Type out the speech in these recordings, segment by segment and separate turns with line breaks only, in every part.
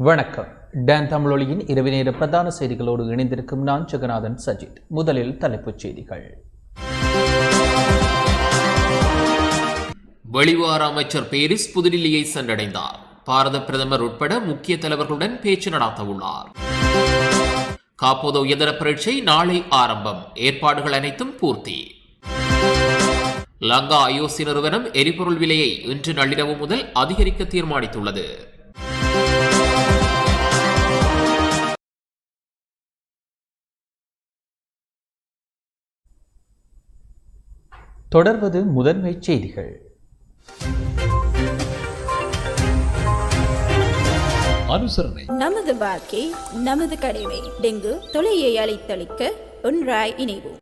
வணக்கம். டான் தமிழொலியின் இரவு நேர பிரதான செய்திகளோடு இணைந்திருக்கும் நான் ஜெகநாதன் சஜித். முதலில் தலைப்புச் செய்திகள்.
வெளிவார அமைச்சர் பேரிஸ் புதுடில்லியை சென்றடைந்தார். பாரத பிரதமர் உட்பட முக்கிய தலைவர்களுடன் பேச்சு நடத்த உள்ளார். காப்போத உயர்தர பரீட்சை நாளை ஆரம்பம். ஏற்பாடுகள் அனைத்தும் பூர்த்தி. லங்கா ஐஓசி நிறுவனம் எரிபொருள் விலையை இன்று நள்ளிரவு முதல் அதிகரிக்க தீர்மானித்துள்ளது.
தொடர்வது முதன்மைச் செய்திகள்.
அனுசரணை.
நமது வாழ்க்கை நமது கடமை. டெங்கு தொலையை அழித்தளிக்க ஒன்றாய் இணைவோம்.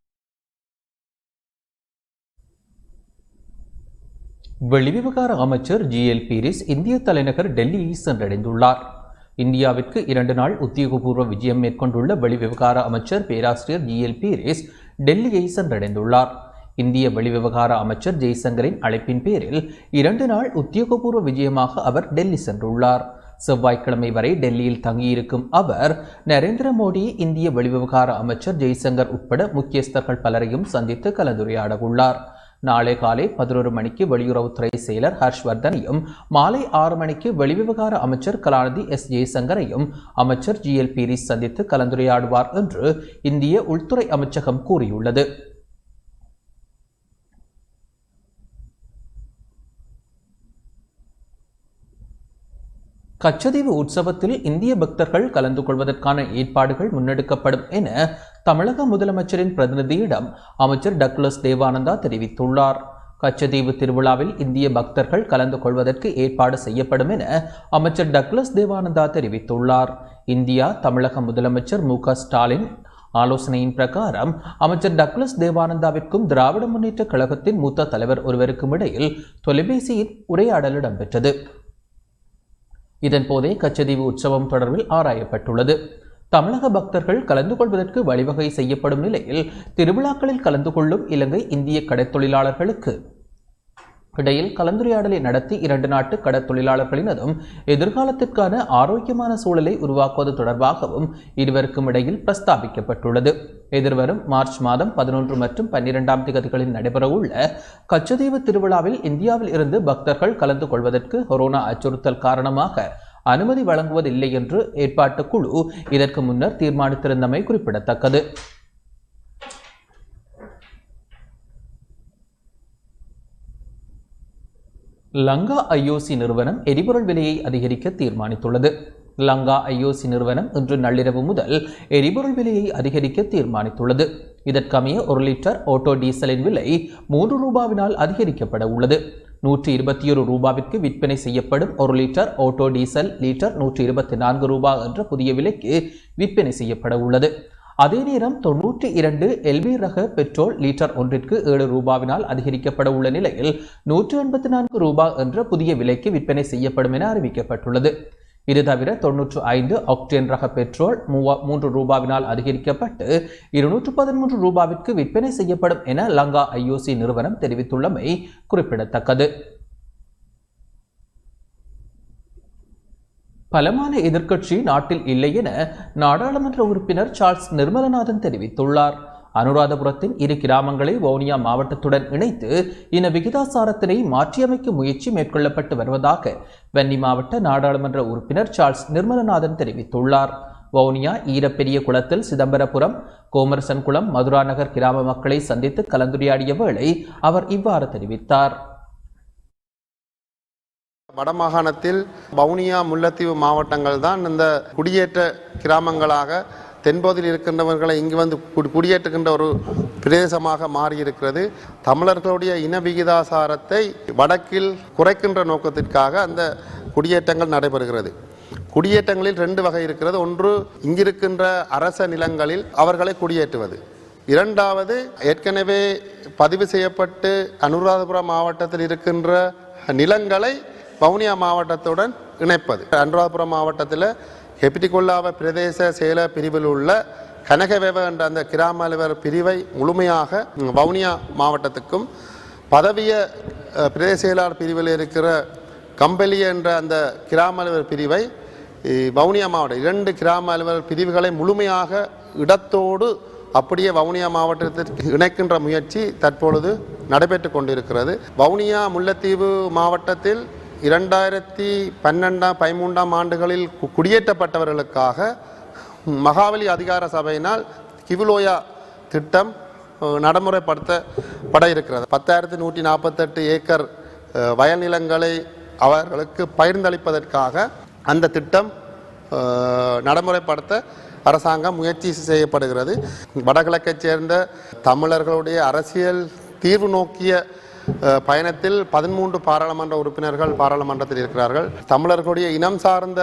வெளிவிவகார அமைச்சர் ஜிஎல் பீரிஸ் இந்திய தலைநகர் டெல்லியை சென்றடைந்துள்ளார். இந்தியாவிற்கு 2 நாள் உத்தியோகபூர்வ விஜயம் மேற்கொண்டுள்ள வெளிவிவகார அமைச்சர் பேராசிரியர் ஜிஎல் பீரிஸ் டெல்லியை சென்றடைந்துள்ளார். இந்திய வெளிவிவகார அமைச்சர் ஜெய்சங்கரின் அழைப்பின் பேரில் 2 நாள் உத்தியோகபூர்வ விஜயமாக அவர் டெல்லி சென்றுள்ளார். செவ்வாய்க்கிழமை வரை டெல்லியில் தங்கியிருக்கும் அவர் நரேந்திர மோடி, இந்திய வெளிவிவகார அமைச்சர் ஜெய்சங்கர் உட்பட முக்கியஸ்தர்கள் பலரையும் சந்தித்து கலந்துரையாட உள்ளார். நாளை காலை 11 மணிக்கு வெளியுறவுத்துறை செயலர் ஹர்ஷ்வர்தனையும், மாலை 6 மணிக்கு வெளிவிவகார அமைச்சர் கலாநிதி எஸ் ஜெய்சங்கரையும் அமைச்சர் ஜிஎல் பீரிஸ் சந்தித்து கலந்துரையாடுவார் என்று இந்திய உள்துறை அமைச்சகம் கூறியுள்ளது. கச்சதீவு உற்சவத்தில் இந்திய பக்தர்கள் கலந்து கொள்வதற்கான ஏற்பாடுகள் முன்னெடுக்கப்படும் என தமிழக முதலமைச்சரின் பிரதிநிதியிடம் அமைச்சர் டக்ளஸ் தேவானந்தா தெரிவித்துள்ளார். கச்சதீவு திருவிழாவில் இந்திய பக்தர்கள் கலந்து கொள்வதற்கு ஏற்பாடு செய்யப்படும் என அமைச்சர் டக்ளஸ் தேவானந்தா தெரிவித்துள்ளார். இந்தியா தமிழக முதலமைச்சர் மு.க. ஸ்டாலின் ஆலோசனையின் பிரகாரம் அமைச்சர் டக்ளஸ் தேவானந்தாவிற்கும் திராவிட முன்னேற்ற கழகத்தின் மூத்த தலைவர் ஒருவருக்கும் இடையில் தொலைபேசியில் உரையாடல் இடம்பெற்றது. இதன்போதே கச்சதீவு உற்சவம் தொடர்பில் ஆராயப்பட்டுள்ளது. தமிழக பக்தர்கள் கலந்து கொள்வதற்கு வழிவகை செய்யப்படும் நிலையில் திருவிழாக்களில் கலந்து கொள்ளும் இலங்கை இந்திய கடற்தொழிலாளர்களுக்கு இடையில் கலந்துரையாடலை நடத்தி 2 நாட்டு கடற்தொழிலாளர்களினதும் எதிர்காலத்திற்கான ஆரோக்கியமான சூழலை உருவாக்குவது தொடர்பாகவும் இருவருக்கும் இடையில் பிரஸ்தாபிக்கப்பட்டுள்ளது. எதிர்வரும் மார்ச் மாதம் 11 மற்றும் 12ஆம் தேதிகளில் நடைபெறவுள்ள கச்சதீவு திருவிழாவில் இந்தியாவில் இருந்து பக்தர்கள் கலந்து கொள்வதற்கு கொரோனா அச்சுறுத்தல் காரணமாக அனுமதி வழங்குவதில்லை என்று ஏற்பாட்டு குழு இதற்கு முன்னர் தீர்மானித்திருந்தமை குறிப்பிடத்தக்கது. லங்கா ஐஓசி நிறுவனம் எரிபொருள் விலையை அதிகரிக்க தீர்மானித்துள்ளது. லங்கா ஐஓசி நிறுவனம் இன்று நள்ளிரவு முதல் எரிபொருள் விலையை அதிகரிக்க தீர்மானித்துள்ளது. இதற்கமைய 1 லிட்டர் ஆட்டோ டீசலின் விலை 3 ரூபாவினால் அதிகரிக்கப்பட உள்ளது. 121 ரூபாவிற்கு விற்பனை செய்யப்படும் 1 லிட்டர் ஆட்டோ டீசல் லிட்டர் 124 ரூபாய் என்ற புதிய விலைக்கு விற்பனை செய்யப்பட உள்ளது. அதே நேரம் 92 எல்பி ரக பெட்ரோல் லிட்டர் ஒன்றிற்கு 7 ரூபாவினால் அதிகரிக்கப்பட உள்ள நிலையில் 184 ரூபாய் என்ற புதிய விலைக்கு விற்பனை செய்யப்படும் என அறிவிக்கப்பட்டுள்ளது. இது தவிர 95 ஆக்டேன் ரக பெட்ரோல் 3 ரூபாவினால் அதிகரிக்கப்பட்டு 213 ரூபாவிற்கு விற்பனை செய்யப்படும் என லங்கா ஐஓசி நிறுவனம் தெரிவித்துள்ளமை குறிப்பிடத்தக்கது. பலமான எதிர்க்கட்சி நாட்டில் இல்லை என நாடாளுமன்ற உறுப்பினர் சார்ல்ஸ் நிர்மலநாதன் தெரிவித்துள்ளார். அனுராதபுரத்தின் 2 கிராமங்களை வவுனியா மாவட்டத்துடன் இணைத்து இன விகிதாசாரத்தினை மாற்றியமைக்கும் முயற்சி மேற்கொள்ளப்பட்டு வருவதாக வன்னி மாவட்ட நாடாளுமன்ற உறுப்பினர் சார்ல்ஸ் நிர்மலநாதன் தெரிவித்துள்ளார். வவுனியா ஈரப்பெரிய குளத்தில் சிதம்பரபுரம், கோமரசன்குளம், மதுரா நகர் கிராம மக்களை சந்தித்து கலந்துரையாடிய வேளை அவர் இவ்வாறு தெரிவித்தார்.
வடமாகாணத்தில் வவுனியா, முல்லைத்தீவு மாவட்டங்கள் தான் இந்த குடியேற்ற கிராமங்களாக தென்பகுதியில் இருக்கின்றவர்களை இங்கு வந்து குடியேற்றுகின்ற ஒரு பிரதேசமாக மாறியிருக்கிறது. தமிழர்களுடைய இன விகிதாசாரத்தை வடக்கில் குறைக்கின்ற நோக்கத்திற்காக அந்த குடியேற்றங்கள் நடைபெறுகிறது. குடியேற்றங்களில் 2 வகை இருக்கிறது. ஒன்று, இங்கிருக்கின்ற அரச நிலங்களில் அவர்களை குடியேற்றுவது. இரண்டாவது, ஏற்கனவே பதிவு செய்யப்பட்டு அனுராதபுரம் மாவட்டத்தில் இருக்கின்ற நிலங்களை வவுனியா மாவட்டத்துடன் இணைப்பது. அனுராதபுரம் மாவட்டத்தில் ஹெபிடிகொல்லாவ பிரதேச செயல பிரிவில் உள்ள கனகவேவ என்ற அந்த கிராம அலுவலர் பிரிவை முழுமையாக வவுனியா மாவட்டத்துக்கும், பதவிய பிரதேச செயலாளர் பிரிவில் இருக்கிற கம்பெலி என்ற அந்த கிராம அலுவலர் பிரிவை வவுனியா மாவட்டம் 2 கிராம அலுவலர் பிரிவுகளை முழுமையாக இடத்தோடு அப்படியே வவுனியா மாவட்டத்திற்கு இணைக்கின்ற முயற்சி தற்பொழுது நடைபெற்று கொண்டிருக்கிறது. வவுனியா முல்லைத்தீவு மாவட்டத்தில் 2012-13 ஆண்டுகளில் குடியேற்றப்பட்டவர்களுக்காக மகாவலி அதிகார சபையினால் கிவுலோயா திட்டம் நடைமுறைப்படுத்தப்பட இருக்கிறது. 10,148 ஏக்கர் வயல் நிலங்களை அவர்களுக்கு பகிர்ந்தளிப்பதற்காக அந்த திட்டம் நடைமுறைப்படுத்த அரசாங்கம் முயற்சி செய்யப்படுகிறது. வடகிழக்கைச் சேர்ந்த தமிழர்களுடைய அரசியல் தீர்வு நோக்கிய பயணத்தில் 13 பாராளுமன்ற உறுப்பினர்கள் பாராளுமன்றத்தில் இருக்கிறார்கள். தமிழர்களுடைய இனம் சார்ந்த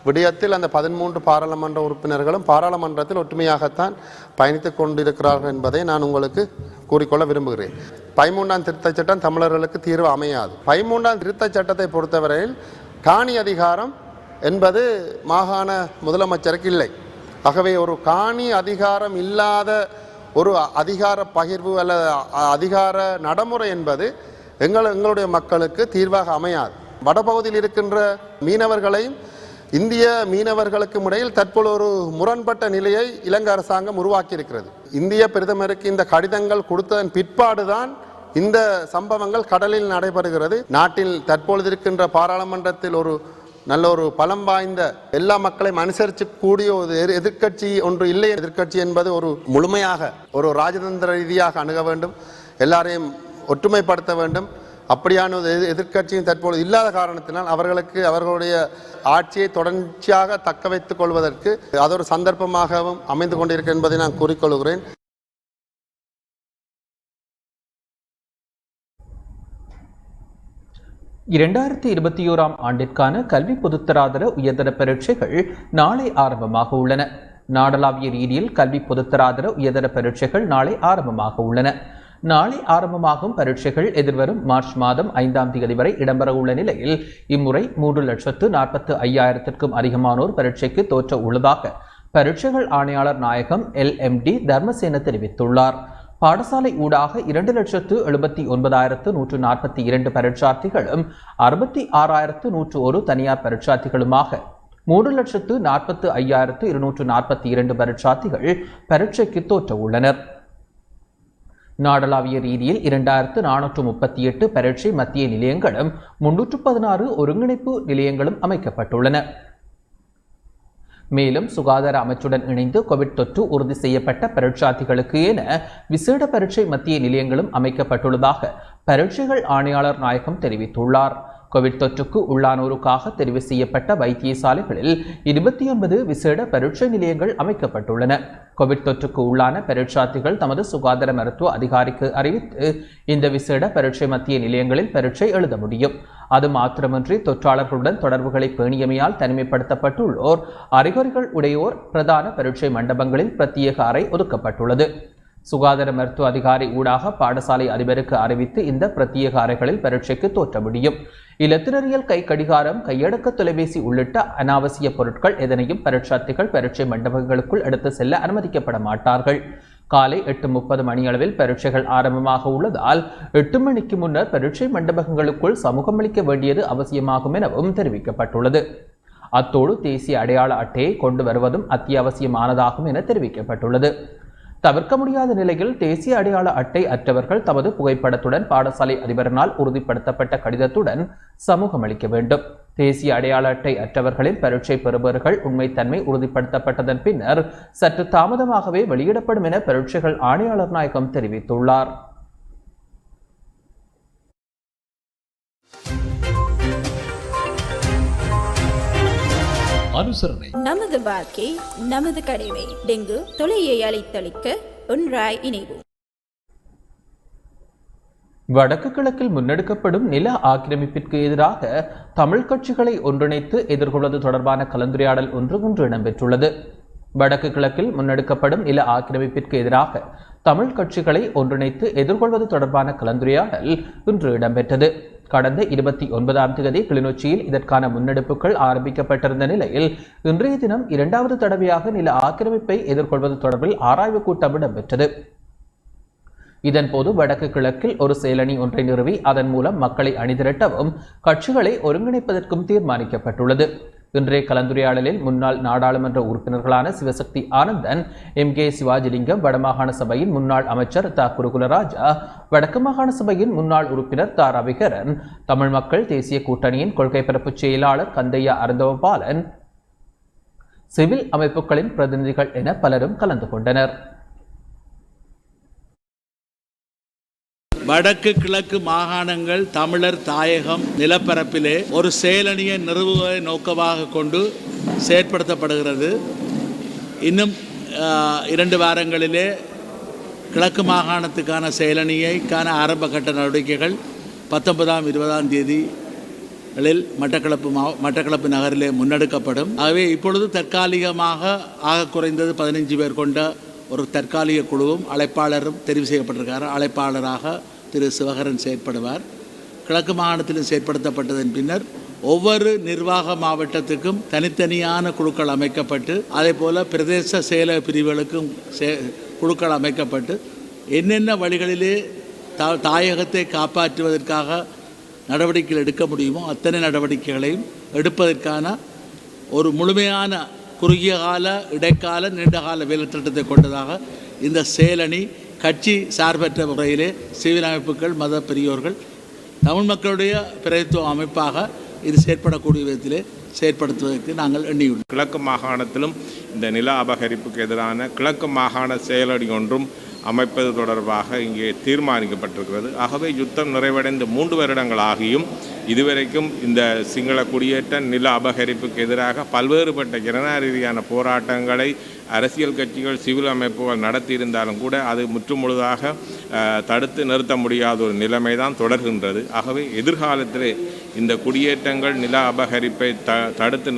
விடயத்தில் அந்த 13 பாராளுமன்ற உறுப்பினர்களும் பாராளுமன்றத்தில் ஒற்றுமையாகத்தான் பயணித்துக் கொண்டிருக்கிறார்கள் என்பதை நான் உங்களுக்கு கூறிக்கொள்ள விரும்புகிறேன். 13ஆம் திருத்தச் சட்டம் தமிழர்களுக்கு தீர்வு அமையாது. 13ஆம் திருத்தச் சட்டத்தை பொறுத்தவரையில் காணி அதிகாரம் என்பது மாகாண முதலமைச்சருக்கு இல்லை. ஆகவே ஒரு காணி அதிகாரம் இல்லாத ஒரு அதிகார பகிர்வு அல்லது அதிகார நடைமுறை என்பது எங்களுடைய மக்களுக்கு தீர்வாக அமையாது. வடபகுதியில் இருக்கின்ற மீனவர்களையும் இந்திய மீனவர்களுக்கும் இடையில் தற்போது ஒரு முரண்பட்ட நிலையை இலங்கை அரசாங்கம் உருவாக்கி இருக்கிறது. இந்திய பிரதமருக்கு இந்த கடிதங்கள் கொடுத்ததன் பிற்பாடுதான் இந்த சம்பவங்கள் கடலில் நடைபெறுகிறது. நாட்டில் தற்பொழுது இருக்கின்ற பாராளுமன்றத்தில் ஒரு நல்ல ஒரு பலம் வாய்ந்த எல்லா மக்களையும் அனுசரித்து கூடிய ஒரு எதிர்க்கட்சி ஒன்று இல்லை. எதிர்க்கட்சி என்பது ஒரு முழுமையாக ஒரு ராஜதந்திர ரீதியாக அணுக வேண்டும், எல்லாரையும் ஒற்றுமைப்படுத்த வேண்டும். அப்படியான ஒரு எதிர்க்கட்சியும் தற்போது இல்லாத காரணத்தினால் அவர்களுக்கு அவர்களுடைய ஆட்சியை தொடர்ச்சியாக தக்க வைத்துக் கொள்வதற்கு அது ஒரு சந்தர்ப்பமாகவும் அமைந்து கொண்டிருக்கிறது என்பதை நான் கூறிக்கொள்கிறேன்.
இரண்டாயிரத்தி 21ஆம் ஆண்டிற்கான கல்வி பொதுத்தராதர உயர்தர பரீட்சைகள் நாளை ஆரம்பமாக உள்ளன. நாடளாவிய ரீதியில் கல்வி பொதுத்தராதர உயர்தர பரீட்சைகள் நாளை ஆரம்பமாக உள்ளன. நாளை ஆரம்பமாகும் பரீட்சைகள் எதிர்வரும் மார்ச் மாதம் 5ஆம் தேதி வரை இடம்பெற உள்ள நிலையில் இம்முறை 3,45,000க்கும் அதிகமானோர் பரீட்சைக்கு தோற்ற உள்ளதாக பரீட்சைகள் ஆணையாளர் நாயகம் LMD தர்மசேன தெரிவித்துள்ளார். பாடசாலை ஊடாக 2,79,142 பரீட்சார்த்திகளும் 66,101 தனியார் பரீட்சார்த்திகளுமாக 3,45,242 பரீட்சார்த்திகள் பரீட்சைக்கு தோற்ற உள்ளனர். நாடளாவிய ரீதியில் 2,438 பரீட்சை மத்திய நிலையங்களும் 316 ஒருங்கிணைப்பு நிலையங்களும் அமைக்கப்பட்டுள்ளன. மேலும் சுகாதார அமைச்சுடன் இணைந்து கோவிட் தொற்று உறுதி செய்யப்பட்ட பரீட்சார்த்திகளுக்கு என விசேட பரீட்சை மத்திய நிலையங்களும் அமைக்கப்பட்டுள்ளதாக பரீட்சைகள் ஆணையாளர் நாயகம் தெரிவித்துள்ளார். கோவிட் தொற்றுக்கு உள்ளானோருக்காக தெரிவு செய்யப்பட்ட வைத்தியசாலைகளில் 29 விசேட பரீட்சை நிலையங்கள் அமைக்கப்பட்டுள்ளன. கோவிட் தொற்றுக்கு உள்ளான பரீட்சார்த்திகள் தமது சுகாதார மருத்துவ அதிகாரிக்கு அறிவித்து இந்த விசேட பரீட்சை மத்திய நிலையங்களில் பரீட்சை எழுத முடியும். அது மாத்திரமின்றி தொற்றாளர்களுடன் தொடர்புகளை பேணியமையால் தனிமைப்படுத்தப்பட்டுள்ளோர், அறிகுறிகள் உடையோர் பிரதான பரீட்சை மண்டபங்களில் பிரத்யேக அறை ஒதுக்கப்பட்டுள்ளது. சுகாதார மருத்துவ அதிகாரி ஊடாக பாடசாலை அதிபருக்கு அறிவித்து இந்த பிரத்யேக அறைகளில் பரீட்சைக்கு தோற்ற முடியும். இலத்தினரியல் கை கடிகாரம், கையடக்க தொலைபேசி உள்ளிட்ட அனாவசிய பொருட்கள் எதனையும் பரீட்சார்த்திகள் பரீட்சை மண்டபங்களுக்குள் எடுத்து செல்ல அனுமதிக்கப்பட மாட்டார்கள். காலை 8:30 மணியளவில் பரீட்சைகள் ஆரம்பமாக உள்ளதால் 8 மணிக்கு முன்னர் பரீட்சை மண்டபங்களுக்குள் சமூகமளிக்க வேண்டியது அவசியமாகும் எனவும் தெரிவிக்கப்பட்டுள்ளது. அத்தோடு தேசிய அடையாள அட்டையை கொண்டு வருவதும் அத்தியாவசியமானதாகும் என தெரிவிக்கப்பட்டுள்ளது. தவிர்க்க முடியாத நிலையில் தேசிய அடையாள அட்டை அற்றவர்கள் தமது புகைப்படத்துடன் பாடசாலை அதிபரினால் உறுதிப்படுத்தப்பட்ட கடிதத்துடன் சமூகம் அளிக்க வேண்டும். தேசிய அடையாள அட்டை அற்றவர்களின் பரீட்சை பெறுபவர்கள் உண்மைத்தன்மை உறுதிப்படுத்தப்பட்டதன் பின்னர் சற்று தாமதமாகவே வெளியிடப்படும் என பரீட்சைகள் ஆணையாளர் நாயகம் தெரிவித்துள்ளார்.
அனுசரணை.
நமது வாழ்க்கை நமது கடமை. டெங்கு தொலையை அழைத்தளிக்க ஒன்றாய் இணைவோம்.
வடக்கு கிழக்கில் முன்னெடுக்கப்படும் நில ஆக்கிரமிப்பிற்கு எதிராக தமிழ் கட்சிகளை ஒன்றிணைத்து எதிர்கொள்வது தொடர்பான கலந்துரையாடல் ஒன்று இடம்பெற்றுள்ளது. வடக்கு கிழக்கில் முன்னெடுக்கப்படும் நில ஆக்கிரமிப்பிற்கு எதிராக தமிழ் கட்சிகளை ஒன்றிணைத்து எதிர்கொள்வது தொடர்பான கலந்துரையாடல் இன்று இடம்பெற்றது. கடந்த 29ஆம் தேதி கிளிநொச்சியில் இதற்கான முன்னெடுப்புகள் ஆரம்பிக்கப்பட்டிருந்த நிலையில் இன்றைய தினம் 2வது தடவையாக நில ஆக்கிரமிப்பை எதிர்கொள்வது தொடர்பில் ஆராய்வு கூட்டம் இடம்பெற்றது. இதன்போது வடக்கு கிழக்கில் ஒரு செயலணி ஒன்றை நிறுவி அதன் மூலம் மக்களை அணிதிரட்டவும் கட்சிகளை ஒருங்கிணைப்பதற்கும் தீர்மானிக்கப்பட்டுள்ளது. இன்றைய கலந்துரையாடலில் முன்னாள் நாடாளுமன்ற உறுப்பினர்களான சிவசக்தி ஆனந்தன், MK சிவாஜிலிங்கம், வடமாகாண சபையின் முன்னாள் அமைச்சர் த. குருகுலராஜா, வடக்கு மாகாண சபையின் முன்னாள் உறுப்பினர் த. ரவிகரன், தமிழ் மக்கள் தேசிய கூட்டணியின் கொள்கை பரப்பு செயலாளர் கந்தையா அருந்தவபாலன், சிவில் அமைப்புகளின் பிரதிநிதிகள் என பலரும் கலந்து கொண்டனர்.
வடக்கு கிழக்கு மாகாணங்கள் தமிழர் தாயகம் நிலப்பரப்பிலே ஒரு செயலணியை நிறுவுவதை நோக்கமாக கொண்டு செயற்படுத்தப்படுகிறது. இன்னும் 2 வாரங்களிலே கிழக்கு மாகாணத்துக்கான செயலணியைக்கான ஆரம்ப கட்ட நடவடிக்கைகள் 19ஆம் 20ஆம் தேதிகளில் மட்டக்களப்பு நகரிலே முன்னெடுக்கப்படும். ஆகவே இப்பொழுது தற்காலிகமாக ஆக குறைந்தது 15 பேர் கொண்ட ஒரு தற்காலிக குழுவும் அழைப்பாளரும் தெரிவு செய்யப்பட்டிருக்கார். அழைப்பாளராக திரு சிவகரன் செயற்படுவார். கிழக்கு மாகாணத்திலும் செயற்படுத்தப்பட்டதன் பின்னர் ஒவ்வொரு நிர்வாக மாவட்டத்துக்கும் தனித்தனியான குழுக்கள் அமைக்கப்பட்டு, அதே போல் பிரதேச செயலக பிரிவுகளுக்கும் குழுக்கள் அமைக்கப்பட்டு என்னென்ன வழிகளிலே தாயகத்தை காப்பாற்றுவதற்காக நடவடிக்கைகள் எடுக்க முடியுமோ அத்தனை நடவடிக்கைகளையும் எடுப்பதற்கான ஒரு முழுமையான குறுகிய கால, இடைக்கால, நீண்டகால வேலை திட்டத்தை கொண்டதாக இந்த செயலணி கட்சி சார்பற்ற முறையிலே சிவில் அமைப்புகள், மத பெரியோர்கள், தமிழ் மக்களுடைய பிரதித்துவ அமைப்பாக இது செயற்படக்கூடிய விதத்திலே செயற்படுத்துவதற்கு நாங்கள் எண்ணியுள்ளோம்.
கிழக்கு மாகாணத்திலும் இந்த நில அபகரிப்புக்கு எதிரான கிழக்கு மாகாண செயலணி ஒன்றும் அமைப்பது தொடர்பாக இங்கே தீர்மானிக்கப்பட்டிருக்கிறது. ஆகவே யுத்தம் நிறைவடைந்த 3 வருடங்கள் ஆகியும் இதுவரைக்கும் இந்த சிங்கள குடியேற்ற நில அபகரிப்புக்கு எதிராக பல்வேறுபட்ட ஜனநாயக ரீதியான போராட்டங்களை அரசியல் கட்சிகள், சிவில் அமைப்புகள் நடத்தியிருந்தாலும் கூட அது முற்றுமுழுதாக தடுத்து நிறுத்த முடியாத ஒரு நிலைமை தான் தொடர்கின்றது. ஆகவே எதிர்காலத்திலே இந்த குடியேற்றங்கள், நில அபகரிப்பை தடுத்து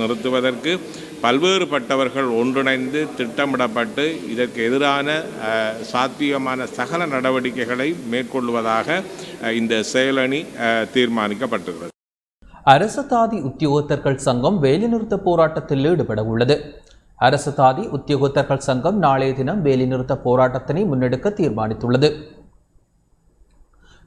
நிறுத்துவதற்கு பல்வேறுபட்டவர்கள் ஒன்றிணைந்து திட்டமிடப்பட்டு இதற்கு எதிரான சாத்வீகமான சகல நடவடிக்கைகளை மேற்கொள்வதாக இந்த செயலணி தீர்மானிக்கப்பட்டுள்ளது.
அரசு தாதி உத்தியோகத்தர்கள் சங்கம் வேலைநிறுத்த போராட்டத்தில் ஈடுபட உள்ளது. அரசு தாதி உத்தியோகத்தர்கள் சங்கம் நாளைய தினம் வேலைநிறுத்த போராட்டத்தினை முன்னெடுக்க தீர்மானித்துள்ளது.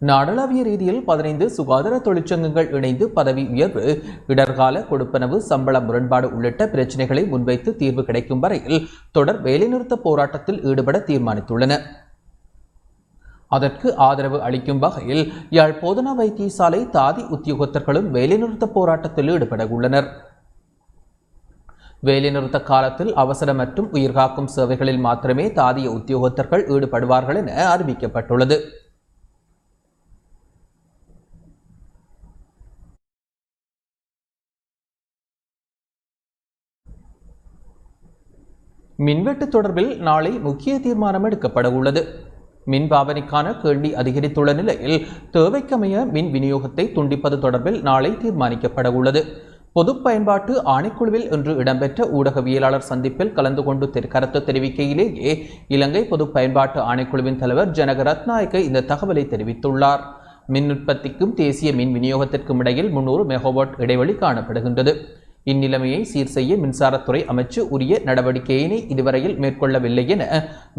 நாடளாவிய ரீதியில் 15 சுகாதார தொழிற்சங்கங்கள் இணைந்து பதவி உயர்வு, இடர்கால கொடுப்பனவு, சம்பள முரண்பாடு உள்ளிட்ட பிரச்சினைகளை முன்வைத்து தீர்வு கிடைக்கும் வரையில் தொடர் வேலைநிறுத்த போராட்டத்தில் ஈடுபட தீர்மானித்துள்ளன. அதற்கு ஆதரவு அளிக்கும் வகையில் யாழ் போதனா வைத்தியசாலை தாதி உத்தியோகத்தர்களும் வேலைநிறுத்த போராட்டத்தில் ஈடுபட உள்ளனர். வேலைநிறுத்த காலத்தில் அவசர மற்றும் உயிர்காக்கும் சேவைகளில் மாத்திரமே தாதிய உத்தியோகத்தர்கள் ஈடுபடுவார்கள் என அறிவிக்கப்பட்டுள்ளது. மின்வெட்டு தொடர்பில் நாளை முக்கிய தீர்மானம் எடுக்கப்பட உள்ளது. மின் பாவனைக்கான கேள்வி அதிகரித்துள்ள நிலையில் தேவைக்கமைய மின் விநியோகத்தை துண்டிப்பது தொடர்பில் நாளை தீர்மானிக்கப்பட உள்ளது. பொது பயன்பாட்டு ஆணைக்குழுவில் இன்று இடம்பெற்ற ஊடகவியலாளர் சந்திப்பில் கலந்து கொண்டு கருத்து தெரிவிக்கையிலேயே இலங்கை பொது பயன்பாட்டு ஆணைக்குழுவின் தலைவர் ஜனக ரத்நாயக்க இந்த தகவலை தெரிவித்துள்ளார். மின் உற்பத்திக்கும் தேசிய மின் விநியோகத்திற்கும் இடையில் 300 மெகாவாட் இடைவெளி காணப்படுகின்றது. இந்நிலைமையை சீர் செய்ய மின்சாரத்துறை அமைச்சு உரிய நடவடிக்கையினை இதுவரையில் மேற்கொள்ளவில்லை என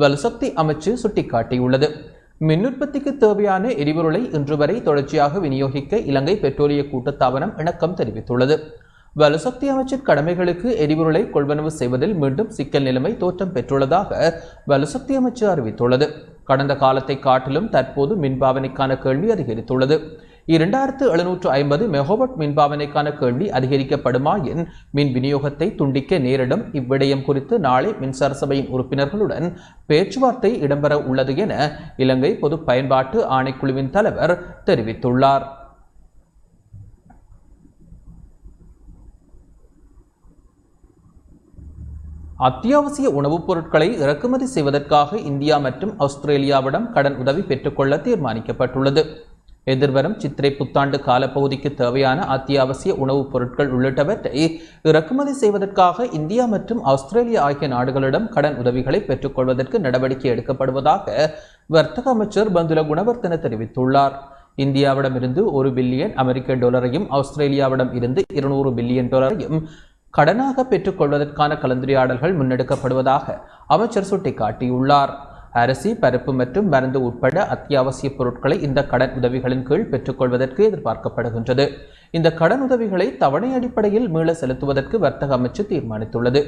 வலுசக்தி அமைச்சு சுட்டிக்காட்டியுள்ளது. மின் உற்பத்திக்கு தேவையான எரிபொருளை இன்று வரை தொடர்ச்சியாக விநியோகிக்க இலங்கை பெட்ரோலிய கூட்டுத்தாபனம் இணக்கம் தெரிவித்துள்ளது. வலுசக்தி அமைச்சின் கடமைகளுக்கு எரிபொருளை கொள்வனவு செய்வதில் மீண்டும் சிக்கல் நிலைமை தோற்றம் பெற்றுள்ளதாக வலுசக்தி அமைச்சு அறிவித்துள்ளது. கடந்த காலத்தை காட்டிலும் தற்போது மின்பாவனைக்கான கேள்வி அதிகரித்துள்ளது. 2750 மெகாவாட் மின்பாவனைக்கான கேள்வி அதிகரிக்கப்படுமாயின் மின் விநியோகத்தை துண்டிக்க நேரிடும். இவ்விடயம் குறித்து நாளை மின்சார சபையின் உறுப்பினர்களுடன் பேச்சுவார்த்தை இடம்பெற உள்ளது என இலங்கை பொது பயன்பாட்டு ஆணைக்குழுவின் தலைவர் தெரிவித்துள்ளார். அத்தியாவசிய உணவுப் பொருட்களை இறக்குமதி செய்வதற்காக இந்தியா மற்றும் ஆஸ்திரேலியாவிடம் கடன் உதவி பெற்றுக்கொள்ள தீர்மானிக்கப்பட்டுள்ளது. எதிர்வரும் சித்திரை புத்தாண்டு காலப்பகுதிக்கு தேவையான அத்தியாவசிய உணவுப் பொருட்கள் உள்ளிட்டவற்றை இறக்குமதி செய்வதற்காக இந்தியா மற்றும் ஆஸ்திரேலியா ஆகிய நாடுகளிடம் கடன் உதவிகளை பெற்றுக்கொள்வதற்கு நடவடிக்கை எடுக்கப்படுவதாக வர்த்தக அமைச்சர் பந்துல குணவர்த்தன தெரிவித்துள்ளார். இந்தியாவிடமிருந்து $1 பில்லியன் அமெரிக்க டாலரையும் ஆஸ்திரேலியாவிடம் இருந்து $200 பில்லியன் கடனாக பெற்றுக்கொள்வதற்கான கலந்துரையாடல்கள் முன்னெடுக்கப்படுவதாக அமைச்சர் சுட்டிக்காட்டியுள்ளார். அரிசி, பருப்பு மற்றும் மருந்து உட்பட அத்தியாவசிய பொருட்களை இந்த கடன் உதவிகளின் கீழ் பெற்றுக்கொள்வதற்கு எதிர்பார்க்கப்படுகின்றது. இந்த கடனுதவிகளை தவணை அடிப்படையில் மீள செலுத்துவதற்கு வர்த்தக அமைச்சு தீர்மானித்துள்ளது.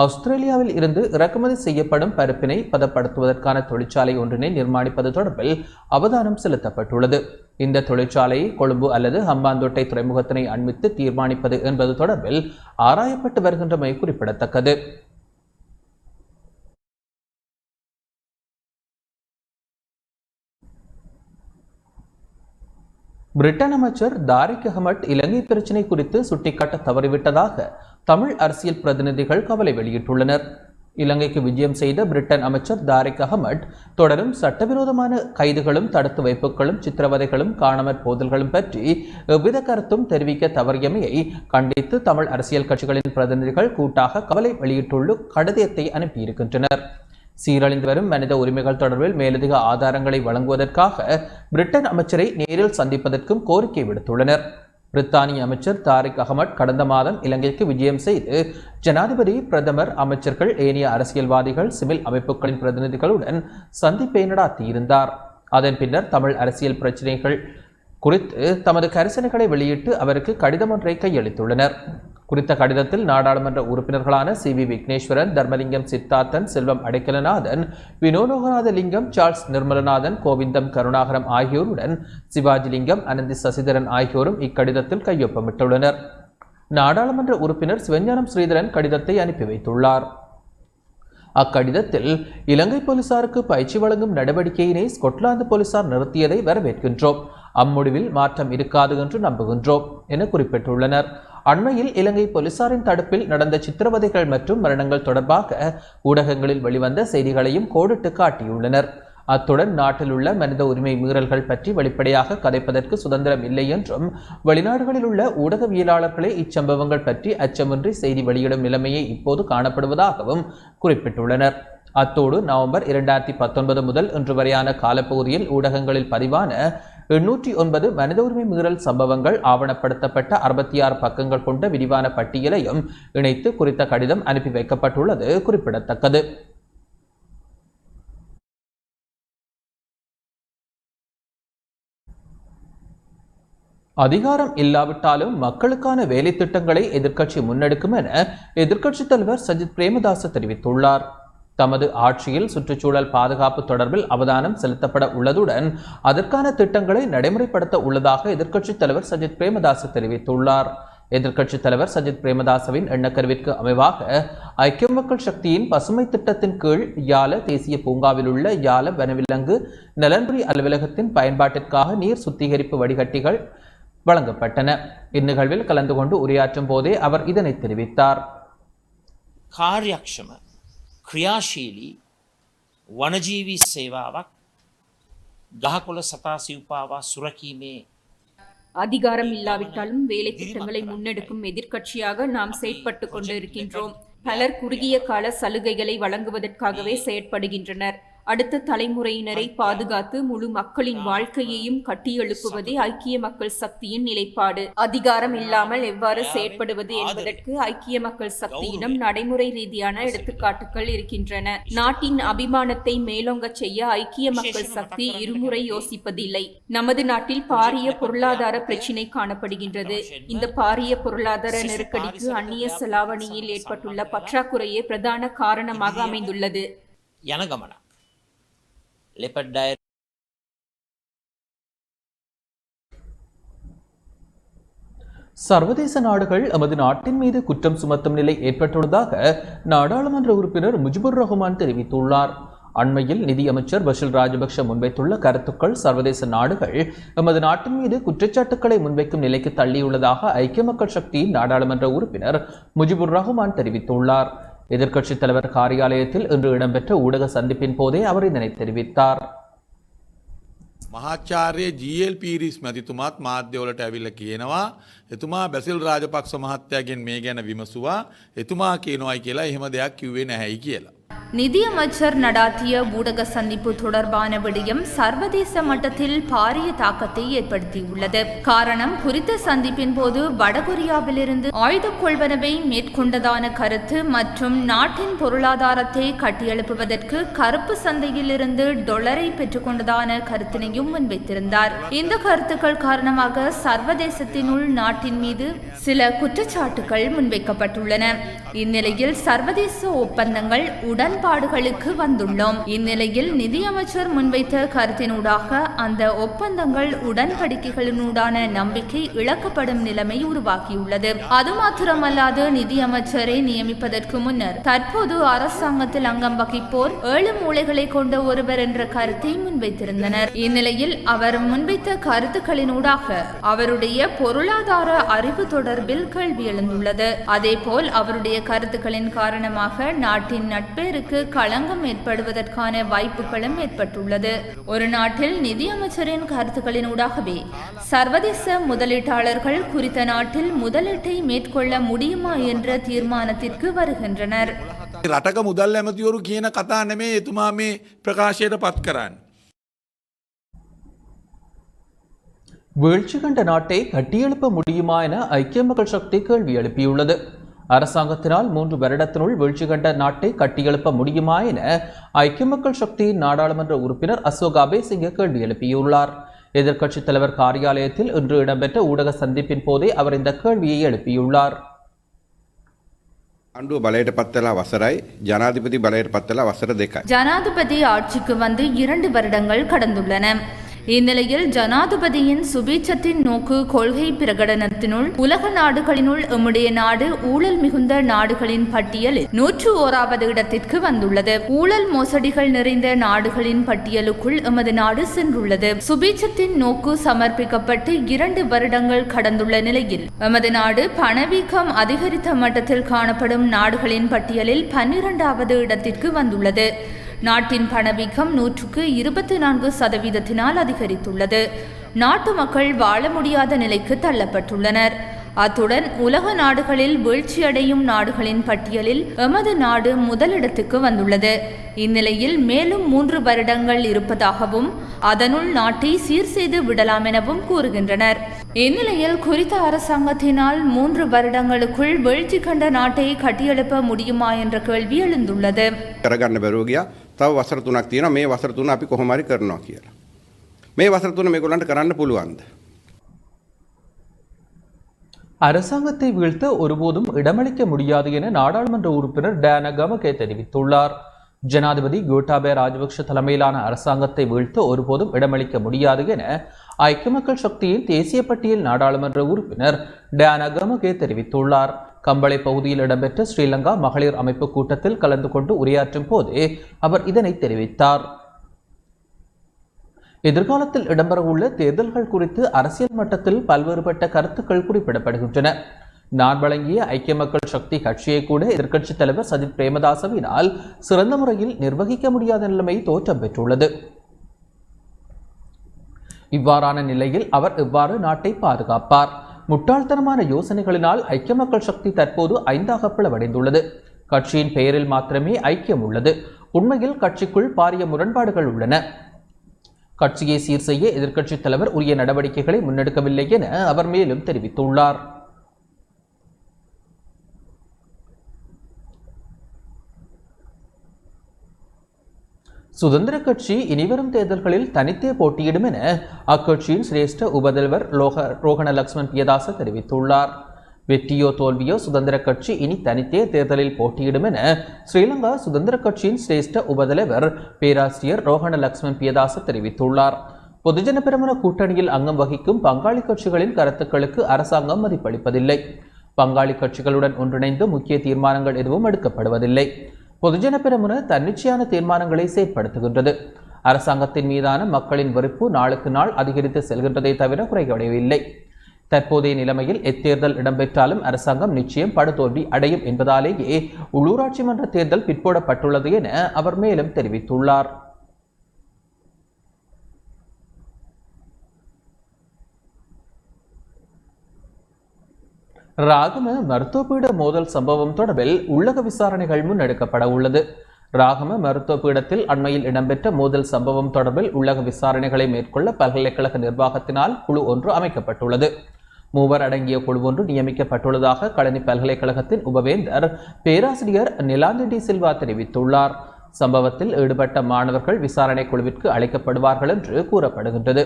ஆஸ்திரேலியாவில் இருந்து இறக்குமதி செய்யப்படும் பருப்பினை பதப்படுத்துவதற்கான தொழிற்சாலை ஒன்றினை நிர்மாணிப்பது தொடர்பில் அவதானம் செலுத்தப்பட்டுள்ளது. இந்த தொழிற்சாலையை கொழும்பு அல்லது ஹம்பாந்தோட்டை துறைமுகத்தினை அண்மித்து தீர்மானிப்பது என்பது தொடர்பில் ஆராயப்பட்டு வருகின்றமை குறிப்பிடத்தக்கது. பிரிட்டன் அமைச்சர் தாரிக் அஹமட் இலங்கை பிரச்சினை குறித்து சுட்டிக்காட்ட தவறிவிட்டதாக தமிழ் அரசியல் பிரதிநிதிகள் கவலை வெளியிட்டுள்ளனர். இலங்கைக்கு விஜயம் செய்த பிரிட்டன் அமைச்சர் தாரிக் அஹமட் தொடரும் சட்டவிரோதமான கைதுகளும் தடுத்து வைப்புகளும் சித்திரவதைகளும் காணாமற் போதல்களும் பற்றி எவ்வித கருத்தும் தெரிவிக்க தவறியமையை கண்டித்து தமிழ் அரசியல் கட்சிகளின் பிரதிநிதிகள் கூட்டாக கவலை வெளியிட்டுள்ள கடிதத்தை அனுப்பியிருக்கின்றனர். சீரழிந்து வரும் மனித உரிமைகள் தொடர்பில் மேலதிக ஆதாரங்களை வழங்குவதற்காக பிரிட்டன் அமைச்சரை நேரில் சந்திப்பதற்கும் கோரிக்கை விடுத்துள்ளனர். பிரித்தானிய அமைச்சர் தாரிக் அஹமட் கடந்த மாதம் இலங்கைக்கு விஜயம் செய்து ஜனாதிபதி, பிரதமர், அமைச்சர்கள், ஏனைய அரசியல்வாதிகள், சிவில் அமைப்புகளின் பிரதிநிதிகளுடன் சந்திப்பை நடாத்தியிருந்தார். அதன் பின்னர் தமிழ் அரசியல் பிரச்சினைகள் குறித்து தமது கரிசனைகளை வெளியிட்டு அவருக்கு கடிதம் ஒன்றை கையளித்துள்ளனர். குறித்த கடிதத்தில் நாடாளுமன்ற உறுப்பினர்களான CV விக்னேஸ்வரன், தர்மலிங்கம் சித்தார்த்தன், செல்வம் அடைக்கலநாதன், வினோலோகநாத லிங்கம், சார்ல்ஸ் நிர்மலநாதன், கோவிந்தம் கருணாகரம் ஆகியோருடன் சிவாஜிலிங்கம், அனந்தி சசிதரன் ஆகியோரும் இக்கடிதத்தில் கையொப்பமிட்டுள்ளனர். நாடாளுமன்ற உறுப்பினர் சிவஞானம் ஸ்ரீதரன் கடிதத்தை அனுப்பி வைத்துள்ளார். அக்கடிதத்தில் இலங்கை போலீசாருக்கு பயிற்சி வழங்கும் நடவடிக்கையினை ஸ்கொட்லாந்து போலீசார் நிறுத்தியதை வரவேற்கின்றோம். அம்முடிவில் மாற்றம் இருக்காது என்று நம்புகின்றோம் என குறிப்பிட்டுள்ளனர். அண்மையில் இலங்கை போலீசாரின் தடுப்பில் நடந்த சித்திரவதைகள் மற்றும் மரணங்கள் தொடர்பாக ஊடகங்களில் வெளிவந்த செய்திகளையும் கோடிட்டு காட்டியுள்ளனர். அத்துடன் நாட்டில் உள்ள மனித உரிமை மீறல்கள் பற்றி வெளிப்படையாக கதைப்பதற்கு சுதந்திரம் இல்லை என்றும், வெளிநாடுகளில் உள்ள ஊடகவியலாளர்களே இச்சம்பவங்கள் பற்றி அச்சமின்றி செய்தி வெளியிடும் நிலைமையை இப்போது காணப்படுவதாகவும் குறிப்பிட்டுள்ளனர். அத்தோடு நவம்பர் 2019 முதல் இன்று வரையான காலப்பகுதியில் ஊடகங்களில் பதிவான 809 மனித உரிமை மீறல் சம்பவங்கள் ஆவணப்படுத்தப்பட்ட 66 பக்கங்கள் கொண்ட விரிவான பட்டியலையும் இணைத்து குறித்த கடிதம் அனுப்பி வைக்கப்பட்டுள்ளது குறிப்பிடத்தக்கது. அதிகாரம் இல்லாவிட்டாலும் மக்களுக்கான வேலை திட்டங்களை எதிர்க்கட்சி முன்னெடுக்கும் என எதிர்க்கட்சித் தலைவர் சஜித் பிரேமதாச தெரிவித்துள்ளார். தமது ஆட்சியில் சுற்றுச்சூழல் பாதுகாப்பு தொடர்பில் அவதானம் செலுத்தப்பட உள்ளதுடன் அதற்கான திட்டங்களை நடைமுறைப்படுத்த உள்ளதாக எதிர்க்கட்சித் தலைவர் சஜித் பிரேமதாச தெரிவித்துள்ளார். எதிர்க்கட்சித் தலைவர் சஜித் பிரேமதாசவின் எண்ணக்கருவிற்கு அமைவாக ஐக்கிய மக்கள் சக்தியின் பசுமை திட்டத்தின் கீழ் யால தேசிய பூங்காவில் உள்ள யால வனவிலங்கு நலன்புரி அலுவலகத்தின் பயன்பாட்டிற்காக நீர் சுத்திகரிப்பு வடிகட்டிகள் வழங்கப்பட்டன. இந்நிகழ்வில் கலந்து கொண்டு உரையாற்றும் போதே அவர் இதனை தெரிவித்தார்.
කාර්යක්ෂම ක්‍රියාශීලී වනජීවී සේවාවක් ගහකොළ සතා සිව්පාවා සුරකීමේ
அதிகாரம் இல்லாவிட்டாலும் வேலை திட்டங்களை முன்னெடுக்கும் எதிர்க்கட்சியாக நாம் செயற்பட்டு கொண்டு இருக்கின்றோம். பலர் குறுகிய கால சலுகைகளை வழங்குவதற்காகவே செயற்படுகின்றனர். அடுத்த தலைமுறையினரை பாதுகாத்து முழு மக்களின் வாழ்க்கையையும் கட்டியெழுப்புவதே ஐக்கிய மக்கள் சக்தியின் நிலைப்பாடு. அதிகாரம் இல்லாமல் எவ்வாறு செயற்படுவது என்பதற்கு ஐக்கிய மக்கள் சக்தியிடம் நடைமுறை ரீதியான எடுத்துக்காட்டுகள் இருக்கின்றன. நாட்டின் அபிமானத்தை மேலோங்க செய்ய ஐக்கிய மக்கள் சக்தி இருமுறை யோசிப்பதில்லை. நமது நாட்டில் பாரிய பொருளாதார பிரச்சினை காணப்படுகின்றது. இந்த பாரிய பொருளாதார நெருக்கடிக்கு அந்நிய செலாவணியில் ஏற்பட்டுள்ள பற்றாக்குறையே பிரதான காரணமாக அமைந்துள்ளது.
යන ගමනක් ලෙපඩ් ඩයර්
சர்வதேச நாடுகள் எமது நாட்டின் மீது குற்றம் சுமத்தும் நிலை ஏற்பட்டுள்ளதாக நாடாளுமன்ற உறுப்பினர் முஜிபுர் ரஹ்மான் தெரிவித்துள்ளார். அண்மையில் நிதியமைச்சர் பஷில் ராஜபக்ஷ முன்வைத்துள்ள கருத்துக்கள் சர்வதேச நாடுகள் எமது நாட்டின் மீது குற்றச்சாட்டுக்களை முன்வைக்கும் நிலைக்கு தள்ளியுள்ளதாக ஐக்கிய மக்கள் சக்தியின் நாடாளுமன்ற உறுப்பினர் முஜிபுர் ரஹ்மான் தெரிவித்துள்ளார். எதிர்க்கட்சித் தலைவர் காரியாலயத்தில் இன்று இடம்பெற்ற ஊடக சந்திப்பின் போதே அவர் இதனை தெரிவித்தார்.
මහාචාර්ය ජීඑල් පීරිස් මැතිතුමාත් මාධ්‍යවලට ඇවිල්ලා කියනවා එතුමා බැසිල් රාජපක්ෂ මහත්තයාගෙන් මේ ගැන විමසුවා එතුමා කියනවායි කියලා එහෙම දෙයක් කිව්වේ නැහැයි කියලා.
நிதியமைச்சர் நடாத்திய ஊடக சந்திப்பு தொடர்பான விடயம் சர்வதேச மட்டத்தில் பாரிய தாக்கத்தை ஏற்படுத்தியுள்ளது. காரணம், குறித்த சந்திப்பின் போது வடகொரியாவிலிருந்து ஆயுத கொள்வனவை மேற்கொண்டதான கருத்து மற்றும் நாட்டின் பொருளாதாரத்தை கட்டியெழுப்புவதற்கு கருப்பு சந்தையிலிருந்து டொலரை பெற்றுக்கொண்டதான கருத்தினையும் முன்வைத்திருந்தார். இந்த கருத்துக்கள் காரணமாக சர்வதேசத்தினுள் நாட்டின் மீது சில குற்றச்சாட்டுகள் முன்வைக்கப்பட்டுள்ளன. இந்நிலையில் சர்வதேச ஒப்பந்தங்கள் உடன்பாடுகளுக்கு வந்துள்ளோம். இந்நிலையில் நிதியமைச்சர் முன்வைத்த கருத்தினூடாக அந்த ஒப்பந்தங்கள் உடன்படிக்கைகளினூடான நம்பிக்கை இழக்கப்படும் நிலைமை உருவாகியுள்ளது. அது மாத்திரமல்லாது நிதியமைச்சரை நியமிப்பதற்கு முன்னர் தற்போது அரசாங்கத்தில் அங்கம் வகிப்போர் 7 மூளைகளை கொண்ட ஒருவர் என்ற கருத்தை முன்வைத்திருந்தனர். இந்நிலையில் அவர் முன்வைத்த கருத்துக்களினூடாக அவருடைய பொருளாதார அறிவு தொடர்பில் கேள்வி எழுந்துள்ளது. அதேபோல் அவருடைய கருத்துக்களின் காரணமாக நாட்டின் நட்பேருக்கு களங்கம் ஏற்படுவதற்கான வாய்ப்புகளும் ஏற்பட்டுள்ளது. ஒரு நாட்டில் நிதியமைச்சரின் கருத்துக்களினூடாகவே சர்வதேச முதலீட்டாளர்கள் குறித்த நாட்டில் முதலீட்டை மேற்கொள்ள முடியுமா என்ற தீர்மானத்திற்கு வருகின்றனர்.
රටක මුදල් ඇමතිවරු කියන කතා නෙමේ එතුමා මේ ප්‍රකාශයට පත් කරන්නේ.
வீழ்ச்சி கண்ட நாட்டை கட்டியெழுப்ப முடியுமா என ஐக்கிய மக்கள் சக்தி கேள்வி எழுப்பியுள்ளது. அரசாங்கத்தினால் 3 வருடத்தினுள் வீழ்ச்சி கண்ட நாட்டை கட்டியெழுப்ப முடியுமா என ஐக்கிய மக்கள் சக்தியின் நாடாளுமன்ற உறுப்பினர் அசோக் அபேசிங்க கேள்வி எழுப்பியுள்ளார். எதிர்க்கட்சித் தலைவர் காரியாலயத்தில் இன்று இடம்பெற்ற ஊடக சந்திப்பின் போதே அவர் இந்த கேள்வியை எழுப்பியுள்ளார்.
ආණ්ඩුව බලයට පත් වෙලා වසරයි ජනාධිපති බලයට පත් වෙලා වසර 2යි.
ஜனாதிபதி ஆட்சிக்கு வந்து 2 வருடங்கள் கடந்துள்ளன. இந்நிலையில் ஜனாதிபதியின் சுபீட்சத்தின் நோக்கு கொள்கை பிரகடனத்தினுள் உலக நாடுகளினுள் எம்முடைய நாடு ஊழல் மிகுந்த நாடுகளின் பட்டியலில் 101வது இடத்திற்கு வந்துள்ளது. ஊழல் மோசடிகள் நிறைந்த நாடுகளின் பட்டியலுக்குள் எமது நாடு சென்றுள்ளது. சுபீட்சத்தின் நோக்கு சமர்ப்பிக்கப்பட்டு 2 வருடங்கள் கடந்துள்ள நிலையில் எமது நாடு பணவீக்கம் அதிகரித்த மட்டத்தில் காணப்படும் நாடுகளின் பட்டியலில் 12வது இடத்திற்கு வந்துள்ளது. நாட்டின் பணவீக்கம் 124% அதிகரித்துள்ளது. நாட்டு மக்கள் வாழ முடியாத நிலைக்கு தள்ளப்பட்டுள்ளனர். அத்துடன் உலக நாடுகளில் வீழ்ச்சியடையும் நாடுகளின் பட்டியலில் எமது நாடு முதலிடத்துக்கு வந்துள்ளது. இந்நிலையில் மேலும் 3 வருடங்கள் இருப்பதாகவும் அதனுள் நாட்டை சீர் செய்து விடலாம் எனவும் கூறுகின்றனர். இந்நிலையில் குறித்த அரசாங்கத்தினால் 3 வருடங்களுக்குள் வீழ்ச்சி கண்ட நாட்டை கட்டியெழுப்ப முடியுமா என்ற கேள்வி எழுந்துள்ளது.
කරගන්න බැරුව ගියා. තව වසර 3ක් තියෙනවා. මේ වසර 3 අපි කොහොම හරි කරනවා කියලා. මේ වසර 3 මේගොල්ලන්ට කරන්න පුළුවන්ද?
அரசாங்கத்தை வீழ்த்த ஒருபோதும் இடமளிக்க முடியாது என நாடாளுமன்ற உறுப்பினர் டயானா கமகே தெரிவித்துள்ளார். ஜனாதிபதி கோட்டாபய ராஜபக்ஷ தலைமையிலான அரசாங்கத்தை வீழ்த்த ஒருபோதும் இடமளிக்க முடியாது என ஐக்கிய மக்கள் சக்தியின் தேசிய பட்டியல் நாடாளுமன்ற உறுப்பினர் டயானா கமகே தெரிவித்துள்ளார். கம்பளை பகுதியில் இடம்பெற்ற ஸ்ரீலங்கா மகளிர் அமைப்பு கூட்டத்தில் கலந்து கொண்டு உரையாற்றும் போதே அவர் இதனை தெரிவித்தார். எதிர்காலத்தில் இடம்பெறவுள்ள தேர்தல்கள் குறித்து அரசியல் மட்டத்தில் பல்வேறுபட்ட கருத்துக்கள் குறிப்பிடப்படுகின்றன. நான் வழங்கிய ஐக்கிய மக்கள் சக்தி கட்சியை கூட எதிர்க்கட்சித் தலைவர் சஜித் பிரேமதாசவினால் சிறந்த முறையில் நிர்வகிக்க முடியாத நிலைமை தோற்றம் பெற்றுள்ளது. இவ்வாறான நிலையில் அவர் எவ்வாறு நாட்டை பாதுகாப்பார்? முட்டாள்தனமான யோசனைகளினால் ஐக்கிய மக்கள் சக்தி தற்போது 5ஆக பிளவடைந்துள்ளது. கட்சியின் பெயரில் மாத்திரமே ஐக்கியம் உள்ளது. உண்மையில் கட்சிக்குள் பாரிய முரண்பாடுகள் உள்ளன. கட்சியை சீர் செய்ய எதிர்க்கட்சித் தலைவர் உரிய நடவடிக்கைகளை முன்னெடுக்கவில்லை என அவர் மேலும் தெரிவித்துள்ளார். சுதந்திர கட்சி இனிவரும் தேர்தல்களில் தனித்தே போட்டியிடும் என அக்கட்சியின் சிரேஷ்ட உபதலைவர் ரோஹண லக்ஷ்மன் பியதாச தெரிவித்துள்ளார். வெற்றியோ தோல்வியோ சுதந்திர கட்சி இனி தனித்தே தேர்தலில் போட்டியிடும் என ஸ்ரீலங்கா சுதந்திர கட்சியின் சிரேஷ்ட உபதலைவர் பேராசிரியர் ரோஹண லக்ஷ்மன் பியதாச தெரிவித்துள்ளார். பொதுஜன பெரமுன கூட்டணியில் அங்கம் வகிக்கும் பங்காளி கட்சிகளின் கருத்துக்களுக்கு அரசாங்கம் மதிப்பளிப்பதில்லை. பங்காளி கட்சிகளுடன் ஒன்றிணைந்து முக்கிய தீர்மானங்கள் எதுவும் எடுக்கப்படுவதில்லை. பொதுஜன பெரமுன தன்னிச்சையான தீர்மானங்களை செயற்படுத்துகின்றது. அரசாங்கத்தின் மீதான மக்களின் வெறுப்பு நாளுக்கு நாள் அதிகரித்து செல்கின்றதை தவிர குறைவடையவில்லை. தற்போதைய நிலைமையில் எத்தேர்தல் இடம்பெற்றாலும் அரசாங்கம் நிச்சயம் படுதோல்வி அடையும் என்பதாலேயே உள்ளூராட்சி மன்ற தேர்தல் பிற்போடப்பட்டுள்ளது என அவர் மேலும் தெரிவித்துள்ளார். ராகம மருத்துவப்பீட மோதல் சம்பவம் தொடர்பில் உள்ளக விசாரணைகள் முன்னெடுக்கப்பட உள்ளது. ராகம மருத்துவ பீடத்தில் அண்மையில் இடம்பெற்ற மோதல் சம்பவம் தொடர்பில் உள்ளக விசாரணைகளை மேற்கொள்ள பல்கலைக்கழக நிர்வாகத்தினால் குழு ஒன்று அமைக்கப்பட்டுள்ளது. 3 அடங்கிய குழு ஒன்று நியமிக்கப்பட்டுள்ளதாக களனி பல்கலைக்கழகத்தின் உபவேந்தர் பேராசிரியர் நிலாந்தி டி சில்வா தெரிவித்துள்ளார். சம்பவத்தில் ஈடுபட்ட மாணவர்கள் விசாரணை குழுவிற்கு அழைக்கப்படுவார்கள் என்று கூறப்படுகின்றது.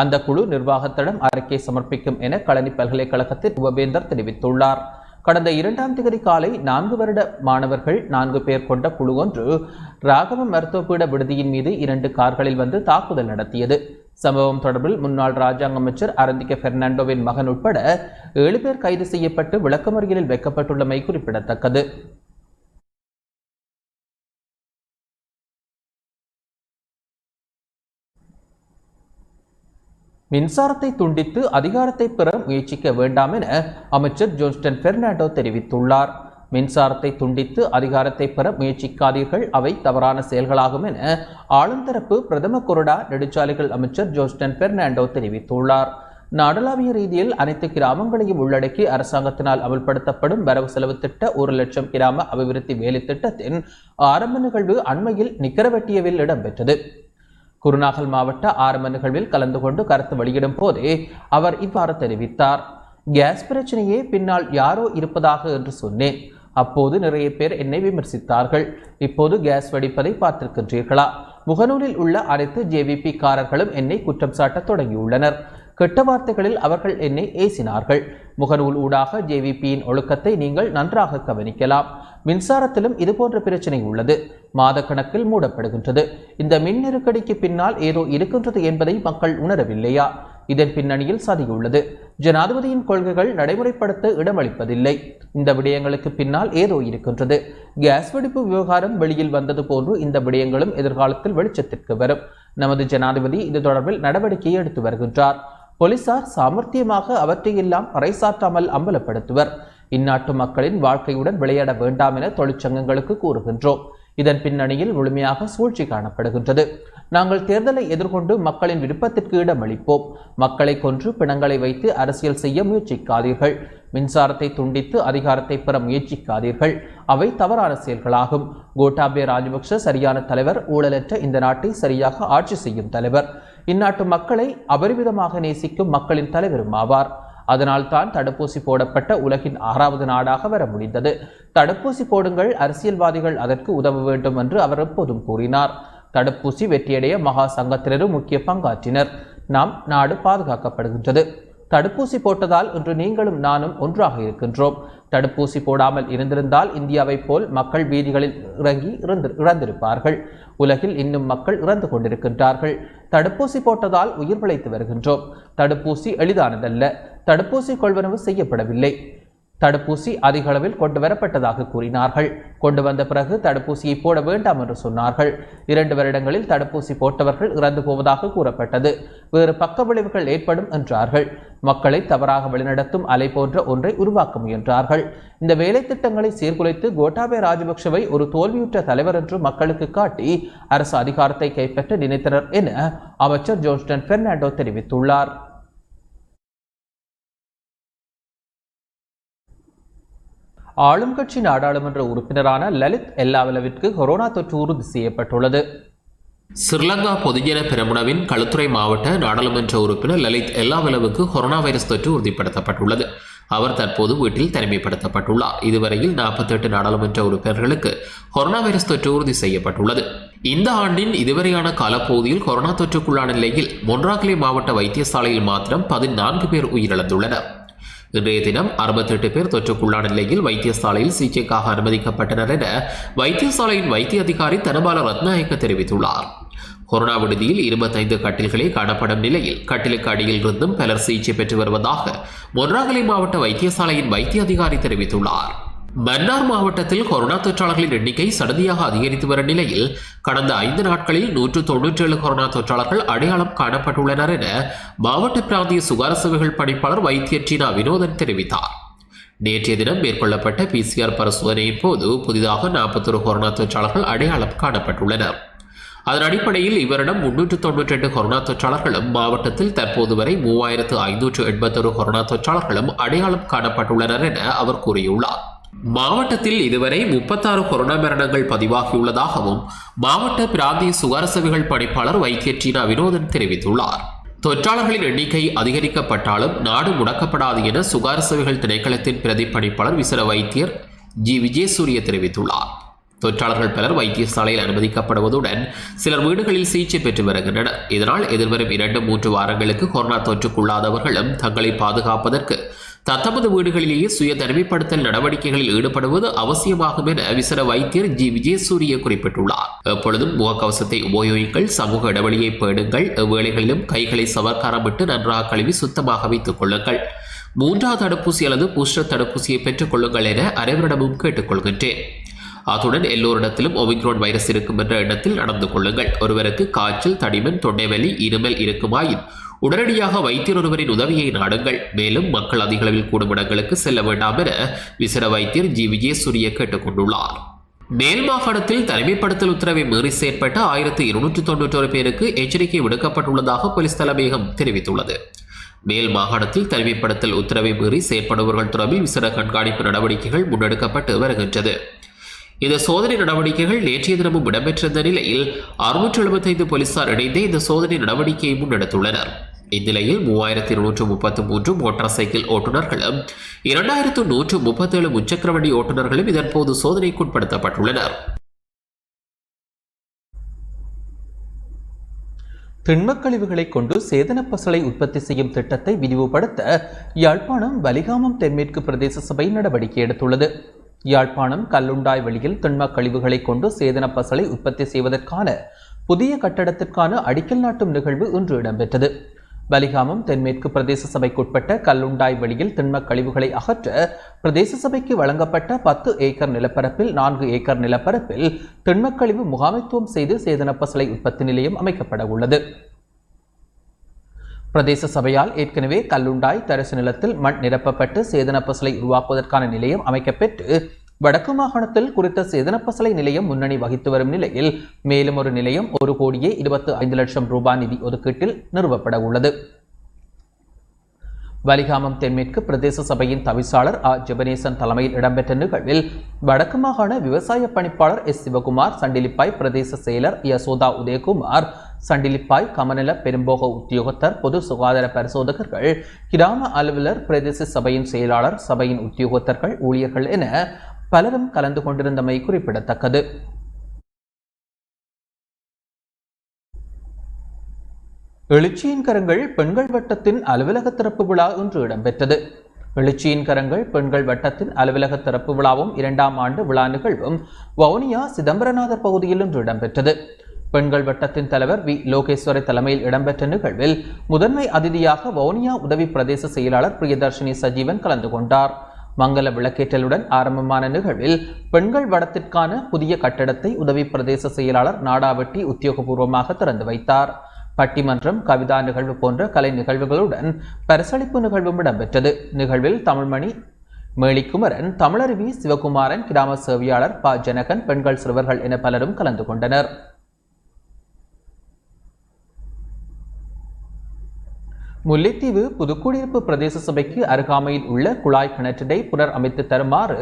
அந்த குழு நிர்வாகத்திடம் அறிக்கை சமர்ப்பிக்கும் என களனி பல்கலைக்கழகத்தின் உபவேந்தர் தெரிவித்துள்ளார். கடந்த 2ஆம் தேதி காலை 4 வருட மாணவர்கள் 4 பேர் கொண்ட குழு ஒன்று ராகவ மருத்துவப்பீட விடுதியின் மீது 2 கார்களில் வந்து தாக்குதல் நடத்தியது. சம்பவம் தொடர்பில் முன்னாள் ராஜாங்க அமைச்சர் அரந்திக பெர்னாண்டோவின் மகன் உட்பட 7 பேர் கைது செய்யப்பட்டு விளக்கமறியலில் வைக்கப்பட்டுள்ளமை குறிப்பிடத்தக்கது. மின்சாரத்தை துண்டித்து அதிகாரத்தை பெற முயற்சிக்க வேண்டாம் என அமைச்சர் ஜோன்ஸ்டன் பெர்னாண்டோ தெரிவித்துள்ளார். மின்சாரத்தை துண்டித்து அதிகாரத்தை பெற முயற்சிக்காதீர்கள், அவை தவறான செயல்களாகும் என ஆளுந்தரப்பு பிரதம கொறடா நெடுஞ்சாலைகள் அமைச்சர் ஜோன்ஸ்டன் பெர்னாண்டோ தெரிவித்துள்ளார். நாடளாவிய ரீதியில் அனைத்து கிராமங்களையும் உள்ளடக்கி அரசாங்கத்தினால் அமல்படுத்தப்படும் வரவு செலவு திட்ட 1 லட்சம் கிராம அபிவிருத்தி வேலை திட்டத்தின் ஆரம்ப நிகழ்வு அண்மையில் நிக்கரவெட்டியவில் இடம்பெற்றது. குருநாகல் மாவட்ட ஆரம்ப நிகழ்வில் கலந்து கொண்டு கருத்து வெளியிடும் போதே அவர் இவ்வாறு தெரிவித்தார். கேஸ் பிரச்சனையே பின்னால் யாரோ இருப்பதாக என்று சொன்னேன். அப்போது நிறைய பேர் என்னை விமர்சித்தார்கள். இப்போது கேஸ் வெடிப்பதை பார்த்திருக்கின்றீர்களா? முகநூலில் உள்ள அனைத்து ஜேவிபி காரர்களும் என்னை குற்றம் சாட்ட தொடங்கியுள்ளனர். கெட்ட வார்த்தைகளில் அவர்கள் என்னை ஏசினார்கள். முகநூல் ஊடாக ஜேவிபியின் ஒழுக்கத்தை நீங்கள் நன்றாக கவனிக்கலாம். மின்சாரத்திலும் இதுபோன்ற பிரச்சனை உள்ளது. மாதக்கணக்கில் மூடப்படுகின்றது. இந்த மின் நெருக்கடிக்கு பின்னால் ஏதோ இருக்கின்றது என்பதை மக்கள் உணரவில்லையா? இதன் பின்னணியில் சதியுள்ளது. ஜனாதிபதியின் கொள்கைகள் நடைமுறைப்படுத்த இடமளிப்பதில்லை. இந்த விடயங்களுக்கு பின்னால் ஏதோ இருக்கின்றது. கேஸ் வெடிப்பு விவகாரம் வெளியில் வந்தது போன்று இந்த விடயங்களும் எதிர்காலத்தில் வெளிச்சத்திற்கு வரும். நமது ஜனாதிபதி இது தொடர்பில் நடவடிக்கை எடுத்து வருகின்றார். போலீசார் சாமர்த்தியமாக அவற்றையெல்லாம் பறைசாற்றாமல் அம்பலப்படுத்துவர். இந்நாட்டு மக்களின் வாழ்க்கையுடன் விளையாட வேண்டாம் என தொழிற்சங்கங்களுக்கு கூறுகின்றோம். இதன் பின்னணியில் முழுமையாக சூழ்ச்சி காணப்படுகின்றது. நாங்கள் தேர்தலை எதிர்கொண்டு மக்களின் விருப்பத்திற்கு இடமளிப்போம். மக்களை கொன்று பிணங்களை வைத்து அரசியல் செய்ய முயற்சிக்காதீர்கள். மின்சாரத்தை துண்டித்து அதிகாரத்தை பெற முயற்சிக்காதீர்கள். அவை தவறான செயல்களாகும். கோட்டாபய ராஜபக்ஷ சரியான தலைவர். ஊழலற்ற இந்த நாட்டை சரியாக ஆட்சி செய்யும் தலைவர். இந்நாட்டு மக்களை அபரிமிதமாக நேசிக்கும் மக்களின் தலைவரும் ஆவார். அதனால் தான் தடுப்பூசி போடப்பட்ட உலகின் 6வது நாடாக வர முடிந்தது. தடுப்பூசி போடுங்கள், அரசியல்வாதிகள் அதற்கு உதவ வேண்டும் என்று அவர் எப்போதும் கூறினார். தடுப்பூசி வெற்றியடைய மகா சங்கத்தினரும் முக்கிய பங்காற்றினர். நாம் நாடு பாதுகாக்கப்படுகின்றது. தடுப்பூசி போட்டதால் இன்று நீங்களும் நானும் ஒன்றாக இருக்கின்றோம். தடுப்பூசி போடாமல் இருந்திருந்தால் இந்தியாவை போல் மக்கள் வீதிகளில் இறங்கி இறந்திருப்பார்கள். உலகில் இன்னும் மக்கள் இறந்து கொண்டிருக்கின்றார்கள். தடுப்பூசி போட்டதால் உயிர் பிழைத்து வருகின்றோம். தடுப்பூசி எளிதானதல்ல. தடுப்பூசி கொள்வனவு செய்யப்படவில்லை. தடுப்பூசி அதிக அளவில் கொண்டு வரப்பட்டதாக கூறினார்கள். கொண்டு வந்த பிறகு தடுப்பூசியை போட வேண்டாம் என்று சொன்னார்கள். 2 வருடங்களில் தடுப்பூசி போட்டவர்கள் இறந்து போவதாக கூறப்பட்டது. வேறு பக்க விளைவுகள் ஏற்படும் என்றார்கள். மக்களை தவறாக வழிநடத்தும் அலை போன்ற ஒன்றை உருவாக்க முயன்றார்கள். இந்த வேலை திட்டங்களை சீர்குலைத்து கோட்டாபய ராஜபக்ஷவை ஒரு தோல்வியுற்ற தலைவர் என்று மக்களுக்கு காட்டி அரசு அதிகாரத்தை கைப்பற்ற நினைத்தனர் என அமைச்சர் ஜோன்ஸ்டன் பெர்னாண்டோ தெரிவித்துள்ளார். ஆளும் கட்சி நாடாளுமன்ற உறுப்பினரான லலித் எல்லாவலவிற்கு கொரோனா தொற்று உறுதி செய்யப்பட்டுள்ளது.
ஸ்ரீலங்கா பொதுஜன பெரமுனவின் களுத்துறை மாவட்ட நாடாளுமன்ற உறுப்பினர் லலித் எல்லாவலவுக்கு கொரோனா வைரஸ் தொற்று உறுதிப்படுத்தப்பட்டுள்ளது. அவர் தற்போது வீட்டில் தனிமைப்படுத்தப்பட்டுள்ளார். இதுவரையில் 48 நாடாளுமன்ற உறுப்பினர்களுக்கு கொரோனா வைரஸ் தொற்று உறுதி செய்யப்பட்டுள்ளது. இந்த ஆண்டின் இதுவரையான காலப்பகுதியில் கொரோனா தொற்றுக்குள்ளான நிலையில் மொன்றாகலை மாவட்ட வைத்தியசாலையில் மாத்திரம் 14 பேர் உயிரிழந்துள்ளனர். இன்றைய தினம் 68 பேர் தொற்றுக்குள்ளான நிலையில் வைத்தியசாலையில் சிகிச்சைக்காக அனுமதிக்கப்பட்டனர் என வைத்தியசாலையின் வைத்திய அதிகாரி தனபால ரத்நாயக்க தெரிவித்துள்ளார். கொரோனா விடுதியில் 25 கட்டில்களே காணப்படும் நிலையில் கட்டிலுக்கு அடியில் இருந்தும் பலர் சிகிச்சை பெற்று வருவதாக மொன்றாகலை மாவட்ட வைத்தியசாலையின் வைத்திய அதிகாரி தெரிவித்துள்ளார். மன்னார் மாவட்டத்தில் கொரோனா தொற்றாளர்களின் எண்ணிக்கை சடதியாக அதிகரித்து வரும் நிலையில் கடந்த 5 நாட்களில் 197 கொரோனா தொற்றாளர்கள் அடையாளம் காணப்பட்டுள்ளனர் என மாவட்ட பிராந்திய சுகாதார சேவைகள் பணிப்பாளர் வைத்தியர் டீனா வினோதன் தெரிவித்தார். நேற்றைய தினம் மேற்கொள்ளப்பட்ட PCR பரிசோதனையின் போது புதிதாக 41 கொரோனா தொற்றாளர்கள் அடையாளம் காணப்பட்டுள்ளனர். அதன் அடிப்படையில் இவரிடம் 392 கொரோனா தொற்றாளர்களும் மாவட்டத்தில் தற்போது வரை 3581 கொரோனா தொற்றாளர்களும் அடையாளம் காணப்பட்டுள்ளனர் என அவர் கூறியுள்ளார். மாவட்டத்தில் இதுவரை 36 கொரோனா மரணங்கள் பதிவாகியுள்ளதாகவும் மாவட்ட பிராந்திய சுகாதார சேவைகள் பணிப்பாளர் வைத்தியர் டீனா வினோதன் தெரிவித்துள்ளார். தொற்றாளர்களின் எண்ணிக்கை அதிகரிக்கப்பட்டாலும் நாடு முடக்கப்படாது என சுகாதார சேவைகள் திணைக்களத்தின் பிரதி பணிப்பாளர் விசேட வைத்தியர் ஜி விஜயசூரிய தெரிவித்துள்ளார். தொற்றாளர்கள் பலர் வைத்தியசாலையில் அனுமதிக்கப்படுவதுடன் சிலர் வீடுகளில் சிகிச்சை பெற்று வருகின்றனர். இதனால் எதிர்வரும் 2-3 வாரங்களுக்கு கொரோனா தொற்றுக்குள்ளாதவர்களும் தங்களை பாதுகாப்பதற்கு தத்தமது வீடுகளிலேயே சுய தனிமைப்படுத்தல் நடவடிக்கைகளில் ஈடுபடுவது அவசியமாகும் என விசேட வைத்தியர் ஜி விஜயசூரிய குறிப்பிட்டுள்ளார். எப்பொழுதும் முகக்கவசத்தை உபயோகிங்கள், சமூக இடைவெளியை பேணுங்கள், எவ்வேளைகளிலும் கைகளை சவர்க்காரமிட்டு நன்றாக கழுவி சுத்தமாக வைத்துக் கொள்ளுங்கள், 3வது தடுப்பூசி அல்லது பூஸ்டர் தடுப்பூசியை பெற்றுக் கொள்ளுங்கள் என அனைவரிடமும் கேட்டுக்கொள்கின்றேன். அத்துடன் எல்லோரிடத்திலும் ஒமிக்ரான் வைரஸ் இருக்கும் என்ற எண்ணத்தில் நடந்து கொள்ளுங்கள். ஒருவருக்கு காய்ச்சல், தடிமன், தொண்டைவலி, இருமல் இருக்குமாயின் உடனடியாக வைத்தியர் ஒருவரின் உதவியை நாடுங்கள். மேலும் மக்கள் அதிக அளவில் கூடும் இடங்களுக்கு செல்ல வேண்டாம் என விசேட வைத்தியர் ஜி விஜயசூரிய கேட்டுக் கொண்டுள்ளார். மேல் மாகாணத்தில் தனிமைப்படுத்தல் உத்தரவை மீறி செயற்பட்ட 1291 பேருக்கு எச்சரிக்கை விடுக்கப்பட்டுள்ளதாக போலீஸ் தலைமையகம் தெரிவித்துள்ளது. மேல் மாகாணத்தில் தனிமைப்படுத்தல் உத்தரவை மீறி செயற்படுபவர்கள் தொடர்பில் விசேட கண்காணிப்பு நடவடிக்கைகள் முன்னெடுக்கப்பட்டு வருகின்றது. இந்த சோதனை நடவடிக்கைகள் நேற்றைய தினமும் இடம்பெற்றிருந்த நிலையில் 675 போலீசார் இணைந்து இந்த சோதனை நடவடிக்கையை முன்னெடுத்துள்ளனர். இந்நிலையில் 3233 மோட்டார் சைக்கிள் ஓட்டுநர்களும் 2137 முச்சக்கர வண்டி ஓட்டுநர்களும் இதன்போது சோதனைக்குட்படுத்தப்பட்டுள்ளனர்.
திண்மக் கழிவுகளை கொண்டு சேதன பசலை உற்பத்தி செய்யும் திட்டத்தை விரிவுபடுத்த யாழ்ப்பாணம் வலிகாமம் தென்மேற்கு பிரதேச சபை நடவடிக்கை எடுத்துள்ளது. யாழ்ப்பாணம் கல்லுண்டாய் வெளியில் திண்மக் கழிவுகளை கொண்டு சேதன பசலை உற்பத்தி செய்வதற்கான புதிய கட்டடத்திற்கான அடிக்கல் நாட்டும் நிகழ்வு இன்று இடம்பெற்றது. வலிகாமம் தென்மேற்கு பிரதேச சபைக்குட்பட்ட கல்லுண்டாய் வெளியில் திண்மக் கழிவுகளை அகற்ற பிரதேச சபைக்கு வழங்கப்பட்ட 10 ஏக்கர் நிலப்பரப்பில் 4 ஏக்கர் நிலப்பரப்பில் திண்மக் கழிவு முகாமைத்துவம் செய்து சேதன பசலை உற்பத்தி நிலையம் அமைக்கப்பட உள்ளது. பிரதேச சபையால் ஏற்கனவே கல்லுண்டாய் தரிசு நிலத்தில் மண் நிரப்பப்பட்டு சேதன பசலை உருவாக்குவதற்கான நிலையம் அமைக்கப்பெற்று வடக்கு மாகாணத்தில் குறித்த சேதன பசலை நிலையம் முன்னணி வகித்து வரும் நிலையில் மேலும் ஒரு நிலையம் 1,25 லட்சம் ரூபாய் நிதி ஒதுக்கீட்டில் நிறுவப்பட உள்ளது. வலிகாமம் தென்மேற்கு பிரதேச சபையின் தவிசாளர் ஆ ஜெபனேசன் தலைமையில் இடம்பெற்ற நிகழ்வில் வடக்கு மாகாண விவசாய பணிப்பாளர் எஸ் சிவகுமார், சண்டிலிப்பாய் பிரதேச செயலர் யசோதா உதயகுமார், சண்டிலிப்பாய் கமநல பெரும்போக உத்தியோகத்தர், பொது சுகாதார பரிசோதகர்கள், கிராம அலுவலர், பிரதேச சபையின் செயலாளர், சபையின் உத்தியோகத்தர்கள், ஊழியர்கள் என பலரும் கலந்து கொண்டிருந்தமை குறிப்பிடத்தக்கது. எழுச்சியின் கரங்கள் பெண்கள் வட்டத்தின் அலுவலக திறப்பு விழா இன்று இடம்பெற்றது. எழுச்சியின் கரங்கள் பெண்கள் வட்டத்தின் அலுவலக திறப்பு விழாவும் 2ஆம் ஆண்டு விழா நிகழ்வும் வவுனியா சிதம்பரநாதர் பகுதியில் இன்று இடம்பெற்றது. பெண்கள் வட்டத்தின் தலைவர் வி லோகேஸ்வரி தலைமையில் இடம்பெற்ற நிகழ்வில் முதன்மை அதிதியாக வவுனியா உதவி பிரதேச செயலாளர் பிரியதர்ஷினி சஜீவன் கலந்து கொண்டார். மங்கள விளக்கேற்றலுடன் ஆரம்பமான நிகழ்வில் பெண்கள் வடத்திற்கான புதிய கட்டடத்தை உதவி பிரதேச செயலாளர் நாடாவட்டி உத்தியோகபூர்வமாக திறந்து வைத்தார். பட்டிமன்றம், கவிதா நிகழ்வு போன்ற கலை நிகழ்வுகளுடன் பரிசளிப்பு நிகழ்வும் இடம்பெற்றது. நிகழ்வில் தமிழ்மணி மேலிக்குமரன், தமிழருவி சிவகுமாரன், கிராம சேவையாளர் ப ஜனகன், பெண்கள் சிறுவர்கள் என பலரும் கலந்து கொண்டனர். முல்லைத்தீவு புதுக்குடியிருப்பு பிரதேச சபைக்கு அருகாமையில் உள்ள குழாய் கிணற்றினை புனர் அமைத்து தருமாறு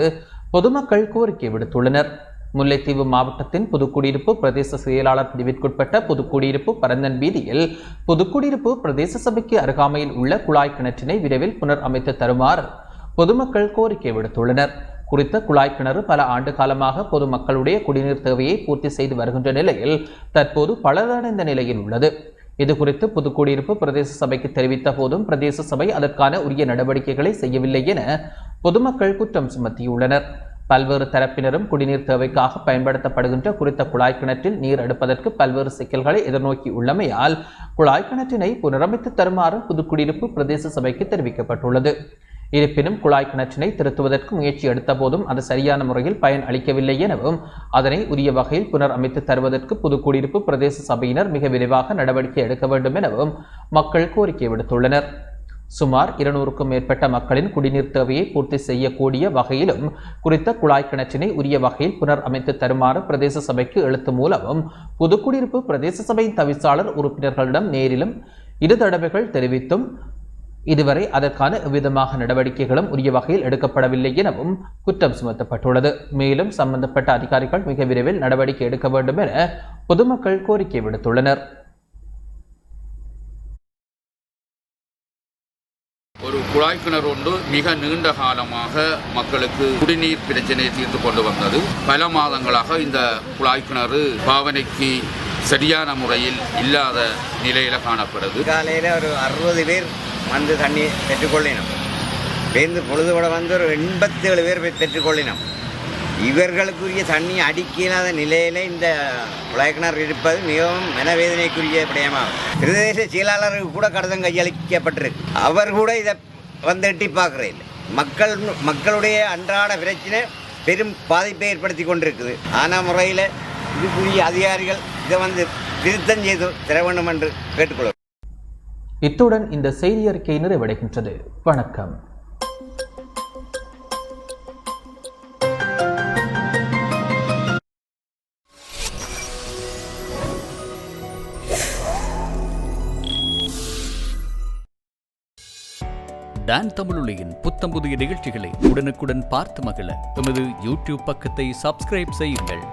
பொதுமக்கள் கோரிக்கை விடுத்துள்ளனர். முல்லைத்தீவு மாவட்டத்தின் புதுக்குடியிருப்பு பிரதேச செயலாளர் பிரிவிற்குட்பட்ட புதுக்குடியிருப்பு பரந்தன் வீதியில் புதுக்குடியிருப்பு பிரதேச சபைக்கு அருகாமையில் உள்ள குழாய் கிணற்றினை விரைவில் புனர் அமைத்து தருமாறு பொதுமக்கள் கோரிக்கை விடுத்துள்ளனர். குறித்த குழாய் கிணறு பல ஆண்டு காலமாக பொதுமக்களுடைய குடிநீர் தேவையை பூர்த்தி செய்து வருகின்ற நிலையில் தற்போது பலரடைந்த நிலையில் உள்ளது. இதுகுறித்து புதுக்குடியிருப்பு பிரதேச சபைக்கு தெரிவித்த போதும் பிரதேச சபை அதற்கான உரிய நடவடிக்கைகளை செய்யவில்லை என பொதுமக்கள் குற்றம் சுமத்தியுள்ளனர். பல்வேறு தரப்பினரும் குடிநீர் தேவைக்காக பயன்படுத்தப்படுகின்ற குறித்த குழாய் கிணற்றில் நீர் எடுப்பதற்கு பல்வேறு சிக்கல்களை எதிர்நோக்கி உள்ளமையால் குழாய் கிணற்றினை புனரமைத்து தருமாறு புதுக்குடியிருப்பு பிரதேச சபைக்கு தெரிவிக்கப்பட்டுள்ளது. இருப்பினும் குழாய் கிணற்றினை திருத்துவதற்கு முயற்சி எடுத்த போதும் அது சரியான முறையில் பயன் அளிக்கவில்லை எனவும் அதனை உரிய வகையில் புனர் அமைத்து தருவதற்கு புதுக்குடியிருப்பு பிரதேச சபையினர் மிக விரைவாக நடவடிக்கை எடுக்க வேண்டும் எனவும் மக்கள் கோரிக்கை விடுத்துள்ளனர். சுமார் 200க்கும் மேற்பட்ட மக்களின் குடிநீர் தேவையை பூர்த்தி செய்யக்கூடிய வகையிலும் குறித்த குழாய் கிணற்றினை உரிய வகையில் புனர் அமைத்து தருமாறு பிரதேச சபைக்கு எழுத்து மூலமும் புதுக்குடியிருப்பு பிரதேச சபையின் தவிசாளர் உறுப்பினர்களிடம் நேரிலும் 2 தடவைகள் தெரிவித்தும் இதுவரை அதற்கான எவ்விதமாக நடவடிக்கைகளும் உரிய வகையில் எடுக்கப்படவில்லை எனவும் குற்றம் சுமத்தப்பட்டுள்ளது. மேலும் சம்பந்தப்பட்ட அதிகாரிகள் மிக விரைவில் நடவடிக்கை எடுக்க வேண்டும் என பொதுமக்கள் கோரிக்கை விடுத்துள்ளனர்.
ஒரு குழாய் கிணறு ஒன்று மிக நீண்ட காலமாக மக்களுக்கு குடிநீர் பிரச்சனையை தீர்த்து கொண்டு வந்தது. பல மாதங்களாக இந்த குழாய் கிணறு பாவனைக்கு சரியான முறையில் இல்லாத நிலையில் காணப்படுது.
காலையில் ஒரு 60 பேர் வந்து தண்ணி பெற்றுக்கொள்ளினோம். பேருந்து பொழுதுபட வந்து ஒரு 87 பேர் பெற்றுக்கொள்ளினோம். இவர்களுக்குரிய தண்ணி அடிக்காத நிலையில் இந்த குழாய் கிணறு இருப்பது மிகவும் மனவேதனைக்குரிய விடயமாகும். பிரதேச செயலாளருக்கு கூட கடிதம் கையளிக்கப்பட்டிருக்கு. அவர் கூட இதை வந்து எட்டி பார்க்குறேன். மக்களுடைய அன்றாட பிரச்சனை பெரும் பாதிப்பை ஏற்படுத்தி கொண்டிருக்குது. ஆனால் முறையில் இதுக்குரிய அதிகாரிகள் இதை வந்து திருத்தம் செய்து தர வேண்டும் என்று கேட்டுக்கொள்வோம்.
இத்துடன் இந்த செய்தி அறிக்கை நிறைவடைகின்றது. வணக்கம்.
டான் தமிழொலியின் புத்தம் புதிய நிகழ்ச்சிகளை உடனுக்குடன் பார்த்து மகிழ எமது யூடியூப் பக்கத்தை சப்ஸ்கிரைப் செய்யுங்கள்.